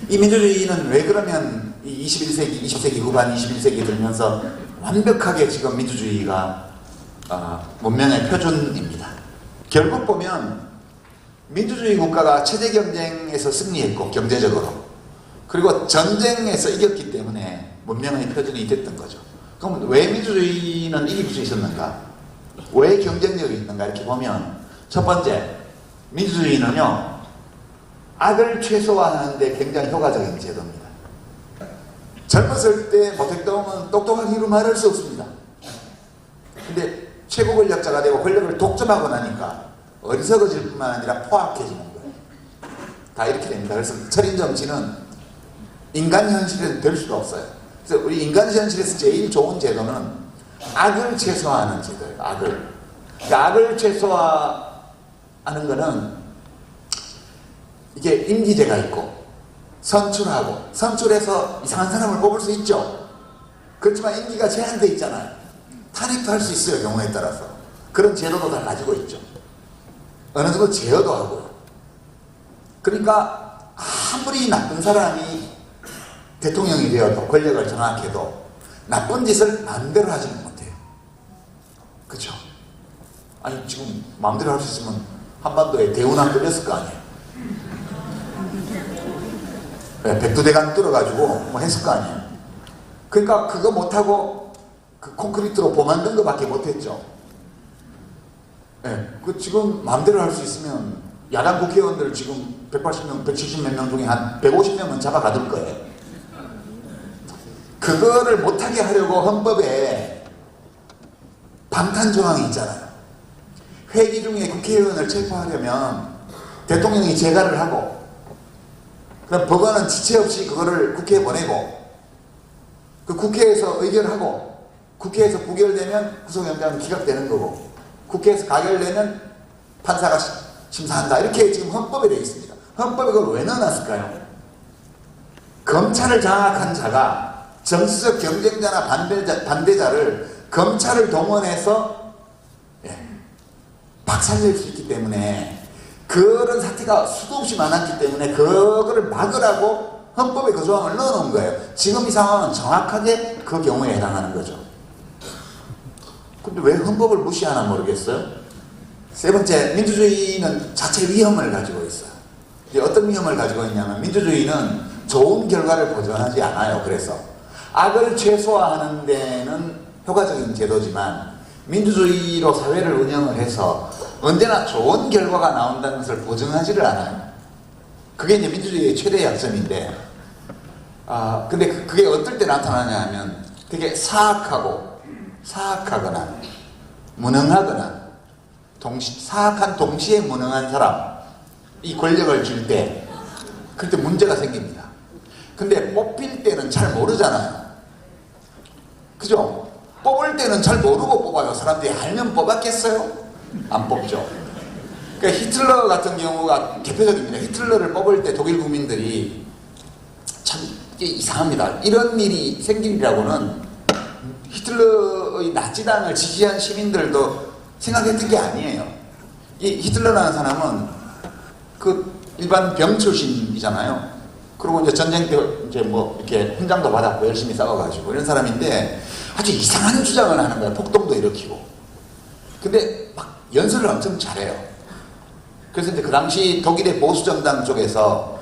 이 민주주의는 왜 그러면 이 21세기, 20세기 후반, 21세기 들면서 완벽하게 지금 민주주의가 문명의 표준입니다. 결국 보면 민주주의 국가가 체제 경쟁에서 승리했고 경제적으로, 그리고 전쟁에서 이겼기 때문에 문명의 표준이 됐던 거죠. 그럼 왜 민주주의는 이길 수 있었는가? 왜 경쟁력이 있는가? 이렇게 보면 첫 번째, 민주주의는요 악을 최소화하는 데 굉장히 효과적인 제도입니다. 젊었을 때 모택동은 똑똑하기로 말할 수 없습니다. 근데 최고 권력자가 되고 권력을 독점하고 나니까 어리석어질 뿐만 아니라 포악해지는 거예요. 다 이렇게 됩니다. 그래서 철인 정치는 인간 현실은 될 수가 없어요. 그래서 우리 인간 현실에서 제일 좋은 제도는 악을 최소화하는 제도예요. 악을. 그러니까 악을 최소화하는 거는 이게 임기제가 있고 선출하고, 선출해서 이상한 사람을 뽑을 수 있죠. 그렇지만 임기가 제한되어 있잖아요. 탄핵도 할 수 있어요. 경우에 따라서. 그런 제도도 다 가지고 있죠. 어느 정도 제어도 하고요. 그러니까 아무리 나쁜 사람이 대통령이 되어도, 권력을 장악해도 나쁜 짓을 마음대로 하지는 못해요. 그렇죠? 아니 지금 마음대로 할 수 있으면 한반도에 대운항 뚫렸을 거 아니에요. 백두대간 뚫어가지고 뭐 했을 거 아니에요. 그러니까 그거 못하고 그 콘크리트로 보 만든 거밖에 못했죠. 그 지금 마음대로 할 수 있으면 야당 국회의원들 지금 180명, 170몇 명 중에 한 150명은 잡아가둘 거예요. 그거를 못하게 하려고 헌법에 방탄 조항이 있잖아요. 회기 중에 국회의원을 체포하려면 대통령이 재가를 하고, 그럼 법원은 지체 없이 그거를 국회에 보내고, 그 국회에서 의결하고, 국회에서 부결되면 구속영장은 기각되는 거고, 국회에서 가결되면 판사가 심사한다. 이렇게 지금 헌법에 되어 있습니다. 헌법에 그걸 왜 넣어놨을까요? 검찰을 장악한 자가 정치적 경쟁자나 반대자를 검찰을 동원해서 박살낼 수 있기 때문에, 그런 사태가 수도 없이 많았기 때문에 그거를 막으라고 헌법에 그 조항을 넣어놓은 거예요. 지금 이 상황은 정확하게 그 경우에 해당하는 거죠. 근데 왜 헌법을 무시하나 모르겠어요. 세 번째, 민주주의는 자체 위험을 가지고 있어요. 이제 어떤 위험을 가지고 있냐면, 민주주의는 좋은 결과를 보장하지 않아요. 그래서 악을 최소화하는 데는 효과적인 제도지만, 민주주의로 사회를 운영을 해서 언제나 좋은 결과가 나온다는 것을 보증하지를 않아요. 그게 이제 민주주의의 최대 약점인데, 근데 그게 어떨 때 나타나냐 하면 되게 사악하거나 무능하거나 사악한 동시에 무능한 사람, 이 권력을 줄 때, 그때 문제가 생깁니다. 근데 뽑힐 때는 잘 모르잖아요. 그죠? 뽑을 때는 잘 모르고 뽑아요. 사람들이 알면 뽑았겠어요? 안 뽑죠. 그러니까 히틀러 같은 경우가 대표적입니다. 히틀러를 뽑을 때 독일 국민들이 참 이상합니다. 이런 일이 생기리라고는 히틀러의 나치당을 지지한 시민들도 생각했던 게 아니에요. 이 히틀러라는 사람은 그 일반 병 출신이잖아요. 그리고 이제 전쟁 때 이제 뭐 이렇게 훈장도 받았고 열심히 싸워가지고 이런 사람인데, 아주 이상한 주장을 하는 거예요. 폭동도 일으키고. 근데 막 연설을 엄청 잘해요. 그래서 이제 그 당시 독일의 보수 정당 쪽에서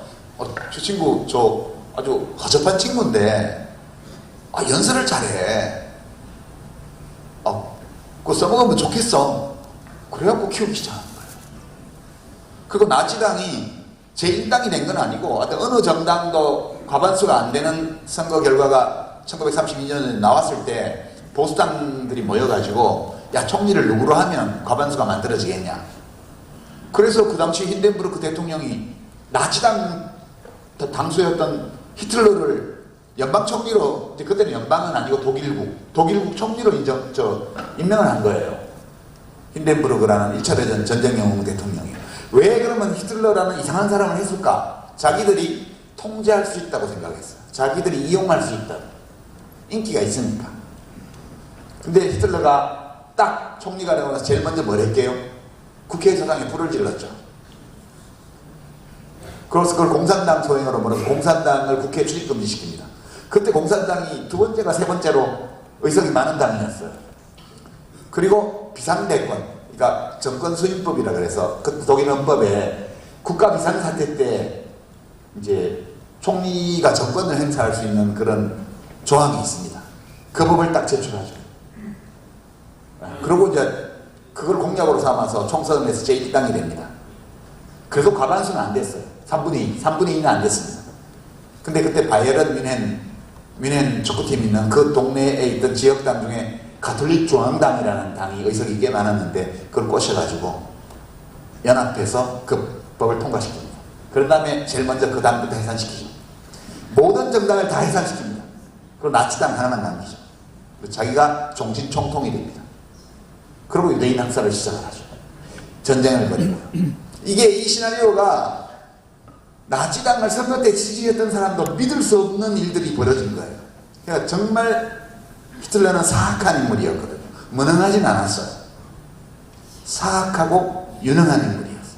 저 친구 저 아주 허접한 친구인데 연설을 잘해. 그거 써먹으면 좋겠어. 그래갖고 키우기 시작한 거예요. 그리고 나치당이 제1당이 된 건 아니고, 어느 정당도 과반수가 안 되는 선거 결과가 1932년에 나왔을 때 보수당들이 모여가지고, 야, 총리를 누구로 하면 과반수가 만들어지겠냐. 그래서 그 당시 힌덴부르크 대통령이 나치당 당수였던 히틀러를 연방 총리로, 그때는 연방은 아니고 독일국 총리로 임명을 한 거예요. 힌덴부르크라는 1차 대전 전쟁 영웅 대통령이. 왜 그러면 히틀러라는 이상한 사람을 했을까? 자기들이 통제할 수 있다고 생각했어요. 자기들이 이용할 수 있다. 인기가 있으니까. 근데 히틀러가 딱 총리가 되고 나서 제일 먼저 뭘 했게요? 국회의사당에 불을 질렀죠. 그래서 그걸 공산당 소행으로 몰아서 공산당을 국회에 출입금지시킵니다. 그때 공산당이 두 번째가 세 번째로 의석이 많은 당이었어요. 그리고 비상대권, 그러니까 정권 수임법이라 그래서 그 독일 헌법에 국가 비상사태 때 이제 총리가 정권을 행사할 수 있는 그런 조항이 있습니다. 그 법을 딱 제출하죠. 그리고 이제 그걸 공약으로 삼아서 총선에서 제1당이 됩니다. 그래도 과반수는 안 됐어요. 3분의 2는 안 됐습니다. 근데 그때 바이에른 뮌헨 축구팀 있는 그 동네에 있던 지역당 중에 가톨릭 중앙당이라는 당이 의석이 꽤 많았는데 그걸 꼬셔가지고 연합해서 그 법을 통과시킵니다. 그런 다음에 제일 먼저 그 당부터 해산시키죠. 모든 정당을 다 해산시킵니다. 그리고 나치당 하나만 남기죠. 자기가 종신 총통이 됩니다. 그리고 유대인 학살을 시작을 하죠. 전쟁을 벌이고요. 이게 이 시나리오가 나치당을 선거 때 지지했던 사람도 믿을 수 없는 일들이 벌어진 거예요. 그러니까 정말 히틀러는 사악한 인물이었거든요. 무능하진 않았어요. 사악하고 유능한 인물이었어요.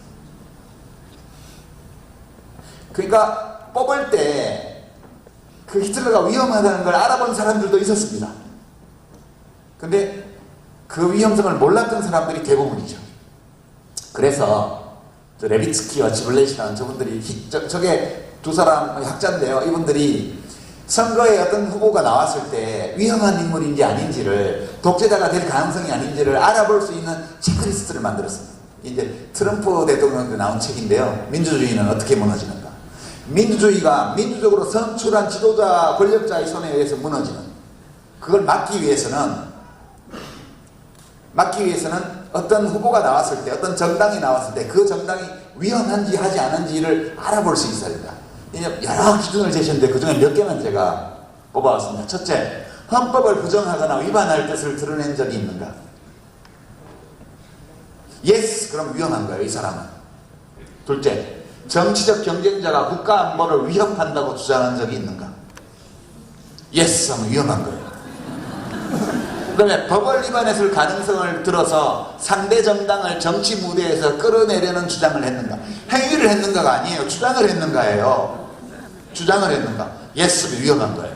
그러니까 뽑을 때 그 히틀러가 위험하다는 걸 알아본 사람들도 있었습니다. 근데 그 위험성을 몰랐던 사람들이 대부분이죠. 그래서 레비츠키와 지블렛이라는 저분들이 저게 두 사람 학자인데요. 이분들이 선거에 어떤 후보가 나왔을 때 위험한 인물인지 아닌지를, 독재자가 될 가능성이 아닌지를 알아볼 수 있는 체크리스트를 만들었습니다. 이제 트럼프 대통령도 나온 책인데요. 민주주의는 어떻게 무너지는가. 민주주의가 민주적으로 선출한 지도자, 권력자의 손에 의해서 무너지는, 그걸 막기 위해서는 어떤 후보가 나왔을 때, 어떤 정당이 나왔을 때 그 정당이 위험한지 하지 않은지를 알아볼 수 있어야 된다. 여러 기준을 제시했는데 그 중에 몇 개만 제가 뽑아왔습니다. 첫째, 헌법을 부정하거나 위반할 뜻을 드러낸 적이 있는가? 예스, 그럼 위험한 거예요, 이 사람은. 둘째, 정치적 경쟁자가 국가 안보를 위협한다고 주장한 적이 있는가? 예스 하면 위험한 거예요. 그 다음에 법을 위반했을 가능성을 들어서 상대 정당을 정치 무대에서 끌어내려는 주장을 했는가? 행위를 했는가가 아니에요. 주장을 했는가예요. 주장을 했는가? 예스, 위험한 거예요.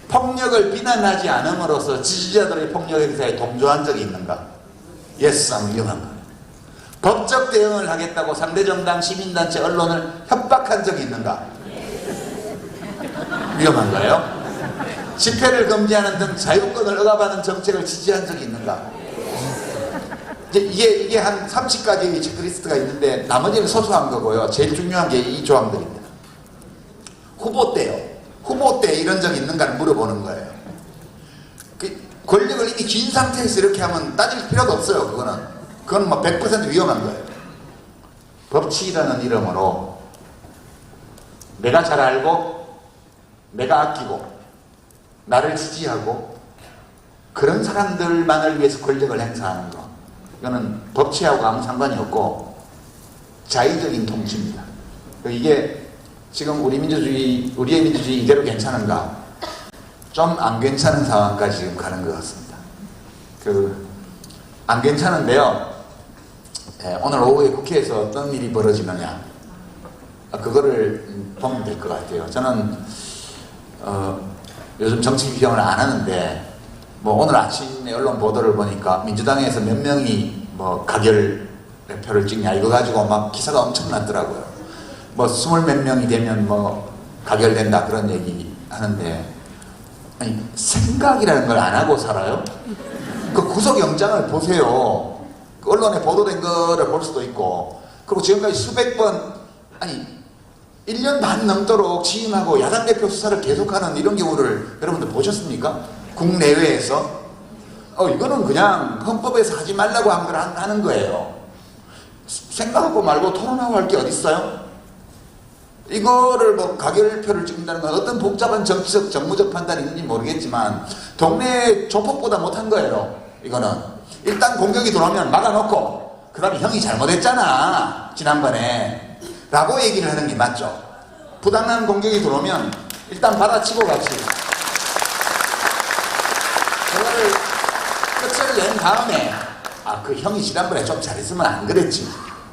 폭력을 비난하지 않음으로써 지지자들의 폭력 행사에 동조한 적이 있는가? 예스 하면 위험한 거예요. 법적 대응을 하겠다고 상대정당, 시민단체, 언론을 협박한 적이 있는가? 위험한 거예요. 집회를 금지하는 등 자유권을 억압하는 정책을 지지한 적이 있는가? 이게 한 30가지의 체크리스트가 있는데 나머지는 소소한 거고요. 제일 중요한 게 이 조항들입니다. 후보 때요. 후보 때 이런 적이 있는가를 물어보는 거예요. 권력을 이미 쥔 상태에서 이렇게 하면 따질 필요도 없어요. 그건 뭐 100% 위험한 거예요. 법치라는 이름으로 내가 잘 알고, 내가 아끼고, 나를 지지하고, 그런 사람들만을 위해서 권력을 행사하는 거, 이거는 법치하고 아무 상관이 없고 자의적인 통치입니다. 이게 지금 우리의 민주주의 이대로 괜찮은가? 좀 안 괜찮은 상황까지 지금 가는 것 같습니다. 안 괜찮은데요. 오늘 오후에 국회에서 어떤 일이 벌어지느냐, 그거를 보면 될 것 같아요. 저는 요즘 정치 비평을 안 하는데, 오늘 아침에 언론 보도를 보니까 민주당에서 몇 명이 가결 표를 찍냐 이거 가지고 막 기사가 엄청 났더라고요. 20몇 명이 되면 가결된다 그런 얘기 하는데, 아니 생각이라는 걸 안 하고 살아요? 그 구속영장을 보세요. 그 언론에 보도된 거를 볼 수도 있고, 그리고 지금까지 수백 번, 아니 1년 반 넘도록 취임하고 야당 대표 수사를 계속하는 이런 경우를 여러분들 보셨습니까? 국내외에서. 이거는 그냥 헌법에서 하지 말라고 한 걸 하는 거예요. 생각하고 말고 토론하고 할 게 어딨어요? 이거를 가결표를 찍는다는 건 어떤 복잡한 정치적, 정무적 판단이 있는지 모르겠지만 동네 조폭보다 못한 거예요. 이거는 일단 공격이 들어오면 막아놓고 그 다음에 형이 잘못했잖아 지난번에 라고 얘기를 하는 게 맞죠. 부당한 공격이 들어오면 일단 받아치고 갑시다. 그거를 끝을 낸 다음에 그 형이 지난번에 좀 잘했으면 안 그랬지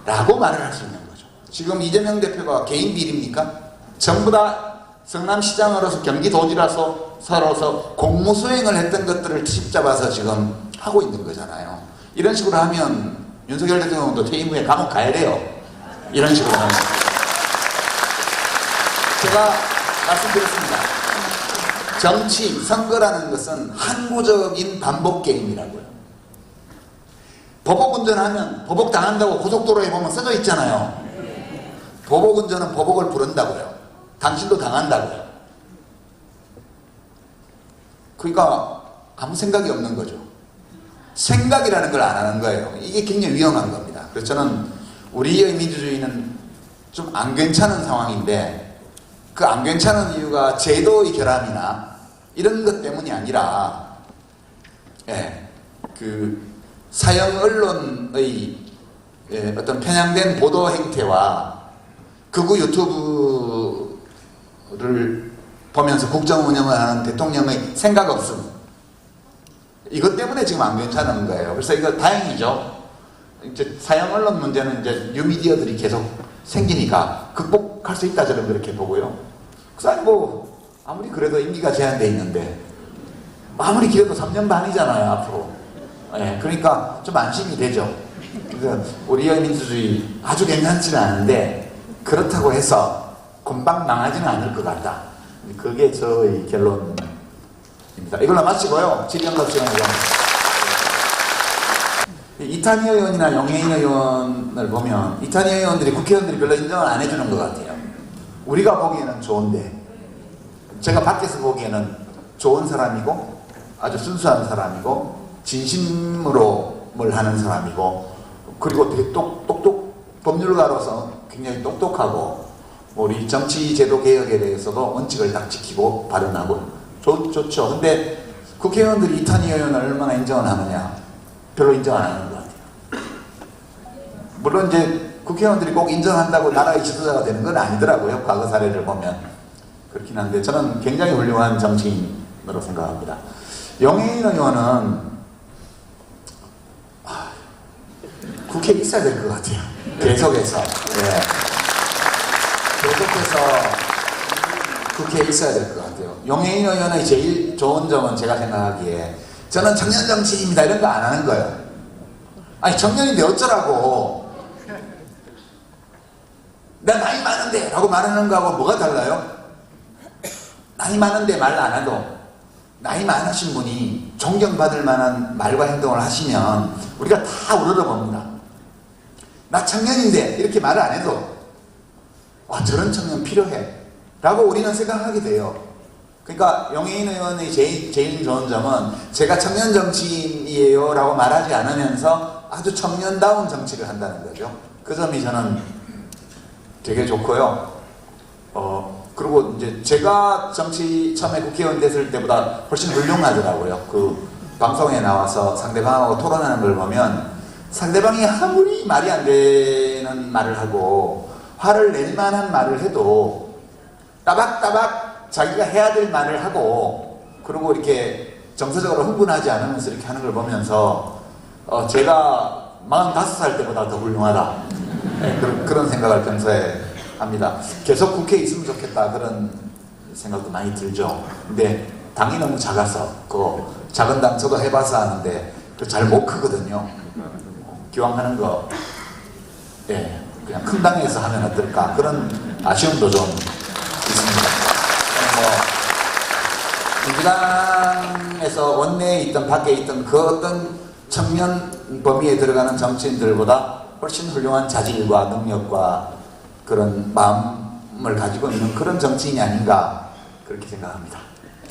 라고 말을 할 수 있는 거죠. 지금 이재명 대표가 개인 비리입니까? 전부 다 성남시장으로서 경기도지라서 서로서 공무수행을 했던 것들을 집잡아서 지금 하고 있는 거잖아요. 이런 식으로 하면 윤석열 대통령도 퇴임 후에 감옥 가야 돼요. 이런 식으로 하면. 제가 말씀드렸습니다. 정치, 선거라는 것은 항구적인 반복 게임이라고요. 보복운전하면 보복당한다고 고속도로에 보면 써져 있잖아요. 보복운전은 보복을 부른다고요. 당신도 당한다고요. 그러니까 아무 생각이 없는 거죠. 생각이라는 걸 안 하는 거예요. 이게 굉장히 위험한 겁니다. 그래서 저는 우리의 민주주의는 좀 안 괜찮은 상황인데 그 안 괜찮은 이유가 제도의 결함이나 이런 것 때문이 아니라 그 사형 언론의 어떤 편향된 보도 행태와 극우 유튜브를 보면서 국정 운영을 하는 대통령의 생각 없음, 이것 때문에 지금 안 괜찮은 거예요. 그래서 이거 다행이죠. 이제 사형 언론 문제는 이제 뉴미디어들이 계속 생기니까 극복할 수 있다, 저는 그렇게 보고요. 그래서 뭐 아무리 그래도 임기가 제한돼 있는데 아무리 길어도 3년 반이잖아요 앞으로. 그러니까 좀 안심이 되죠. 그래서 우리의 민주주의 아주 괜찮지는 않은데 그렇다고 해서 금방 망하지는 않을 것 같다. 그게 저의 결론입니다. 이걸로 마치고요. 질의응답 시간이요. 이탄희 의원이나 용해인 의원을 보면 이탄희 의원들이 국회의원들이 별로 인정을 안 해주는 것 같아요. 우리가 보기에는 좋은데 제가 밖에서 보기에는 좋은 사람이고 아주 순수한 사람이고 진심으로 뭘 하는 사람이고 그리고 되게 법률가로서 굉장히 똑똑하고 우리 정치제도 개혁에 대해서도 원칙을 딱 지키고 발언하고 좋죠. 근데 국회의원들이 이탄희 의원을 얼마나 인정을 하느냐? 별로 인정 안 하는 것 같아요. 물론 이제 국회의원들이 꼭 인정한다고 나라의 지도자가 되는 건 아니더라고요. 과거 사례를 보면. 그렇긴 한데 저는 굉장히 훌륭한 정치인으로 생각합니다. 용해인 의원은 국회에 있어야 될 것 같아요. 계속해서. 계속해서 국회에 있어야 될 것 같아요. 용해인 의원의 제일 좋은 점은 제가 생각하기에 저는 청년 정치인입니다 이런 거 안 하는 거예요. 아니 청년인데 어쩌라고. 나 나이 많은데 라고 말하는 거하고 뭐가 달라요? 나이 많은데 말 안 해도 나이 많으신 분이 존경받을 만한 말과 행동을 하시면 우리가 다 우러러봅니다. 나 청년인데 이렇게 말을 안 해도 와 저런 청년 필요해 라고 우리는 생각하게 돼요. 그러니까 용해인 의원의 제일 좋은 점은 제가 청년 정치인이에요 라고 말하지 않으면서 아주 청년다운 정치를 한다는 거죠. 그 점이 저는 되게 좋고요. 그리고 이제 제가 처음에 국회의원 됐을 때보다 훨씬 훌륭하더라고요. 그 방송에 나와서 상대방하고 토론하는 걸 보면 상대방이 아무리 말이 안 되는 말을 하고 화를 낼 만한 말을 해도 따박따박 자기가 해야 될 말을 하고 그리고 이렇게 정서적으로 흥분하지 않으면서 이렇게 하는 걸 보면서 제가 45살 때보다 더 훌륭하다. 그런 생각을 평소에 합니다. 계속 국회에 있으면 좋겠다 그런 생각도 많이 들죠. 근데 당이 너무 작아서 그 작은 당 저도 해봐서 하는데 잘 못 크거든요. 기왕 하는 거 그냥 큰 당에서 하면 어떨까 그런 아쉬움도 좀 있습니다. 민주당에서 원내에 있던 밖에 있던 그 어떤 청년 범위에 들어가는 정치인들보다 훨씬 훌륭한 자질과 능력과 그런 마음을 가지고 있는 그런 정치인이 아닌가 그렇게 생각합니다.